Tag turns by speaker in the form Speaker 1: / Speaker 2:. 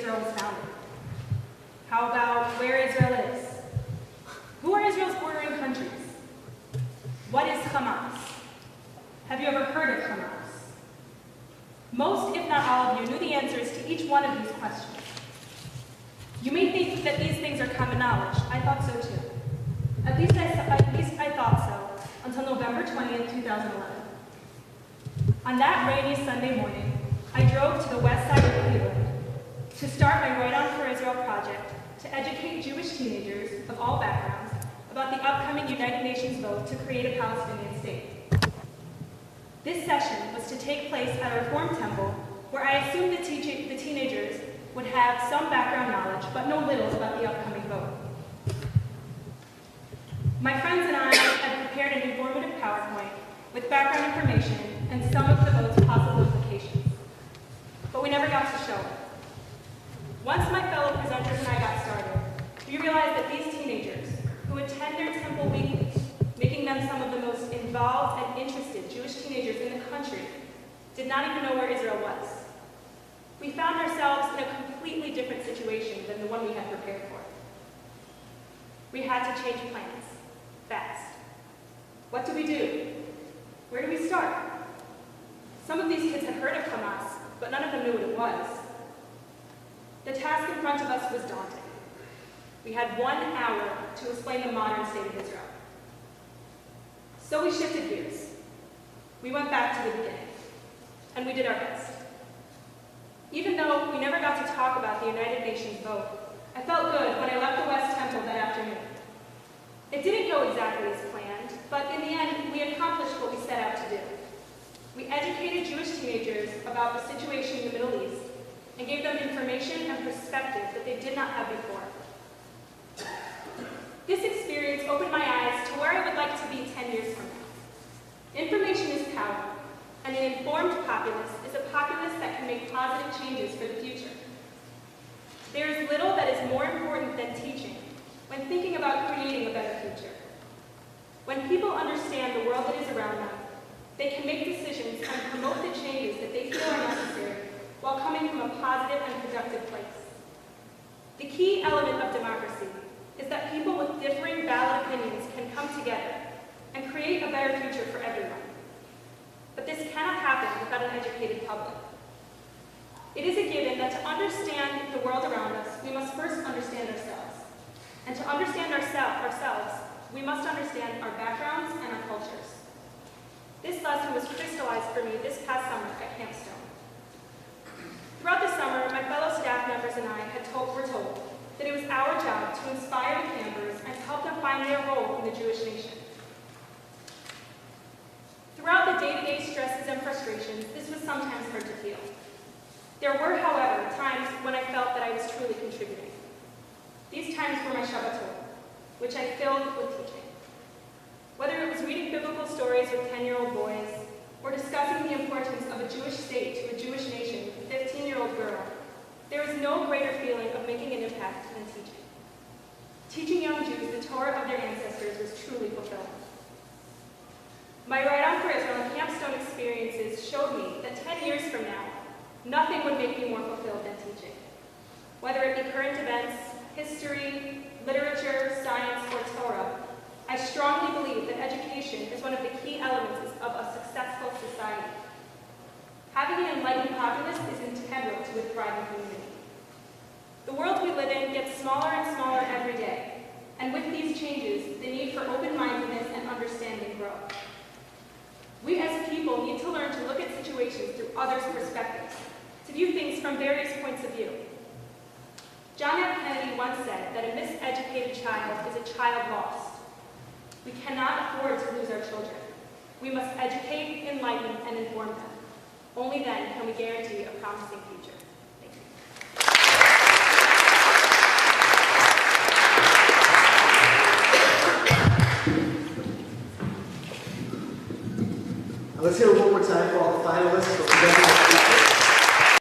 Speaker 1: Israel was founded? How about where Israel is? Who are Israel's bordering countries? What is Hamas? Have you ever heard of Hamas? Most, if not all of you, knew the answers to each one of these questions. You may think that these things are common knowledge. I thought so too. At least I thought so until November 20th, 2011. On that rainy Sunday morning, I drove to the west side of Cleveland to start my Right On for Israel project to educate Jewish teenagers of all backgrounds about the upcoming United Nations vote to create a Palestinian state. This session was to take place at a Reform temple where I assumed the teenagers would have some background knowledge, but know little about the upcoming vote. My friends and I had prepared an informative PowerPoint with background information and some of the vote's possible implications, but we never got to show it. Once my fellow presenters and I got started, we realized that these teenagers, who attend their temple weekly, making them some of the most involved and interested Jewish teenagers in the country, did not even know where Israel was. We found ourselves in a completely different situation than the one we had prepared for. We had to change plans, fast. What do we do? Where do we start? Some of these kids had heard of Hamas, but none of them knew what it was. The task in front of us was daunting. We had 1 hour to explain the modern state of Israel. So we shifted gears. We went back to the beginning, and we did our best. Even though we never got to talk about the United Nations vote, I felt good when I left the West Temple that afternoon. It didn't go exactly as planned, but in the end, we accomplished what we set out to do. We educated Jewish teenagers about the situation in the Middle East and gave them information and perspective that they did not have before. This experience opened my eyes to where I would like to be 10 years from now. Information is power, and an informed populace is a populace that can make positive changes for the future. There is little that is more important than teaching when thinking about creating a better future. When people understand the world that is around them, they can make decisions and promote the changes that they feel are necessary while coming from a positive and productive place. The key element of democracy is that people with differing valid opinions can come together and create a better future for everyone. But this cannot happen without an educated public. It is a given that to understand the world around us, we must first understand ourselves. And to understand ourselves, we must understand our backgrounds and our cultures. This lesson was crystallized for me this past summer at Camp Stone. Throughout the summer, my fellow staff members and I were told that it was our job to inspire the campers and help them find their role in the Jewish nation. Throughout the day-to-day stresses and frustrations, this was sometimes hard to feel. There were, however, times when I felt that I was truly contributing. These times were my Shabbatot, which I filled with teaching. Whether it was reading biblical stories with 10-year-old boys, or discussing the importance of a Jewish state to a Jewish nation with a 15-year-old girl, there is no greater feeling of making an impact than teaching. Teaching young Jews the Torah of their ancestors was truly fulfilling. My Right On for Israel and Camp Stone experiences showed me that 10 years from now, nothing would make me more fulfilled than teaching. Whether it be current events, history, literature, science, or Torah, I strongly believe that education is one of the key elements of a successful society. Having an enlightened populace is integral to a thriving community. The world we live in gets smaller and smaller every day, and with these changes, the need for open-mindedness and understanding grow. We as people need to learn to look at situations through others' perspectives, to view things from various points of view. John F. Kennedy once said that a miseducated child is a child lost. We cannot afford to lose our children. We must educate, enlighten, and inform them. Only then can we guarantee a promising future. Thank you.
Speaker 2: Let's hear it one more time for all the finalists for presenting.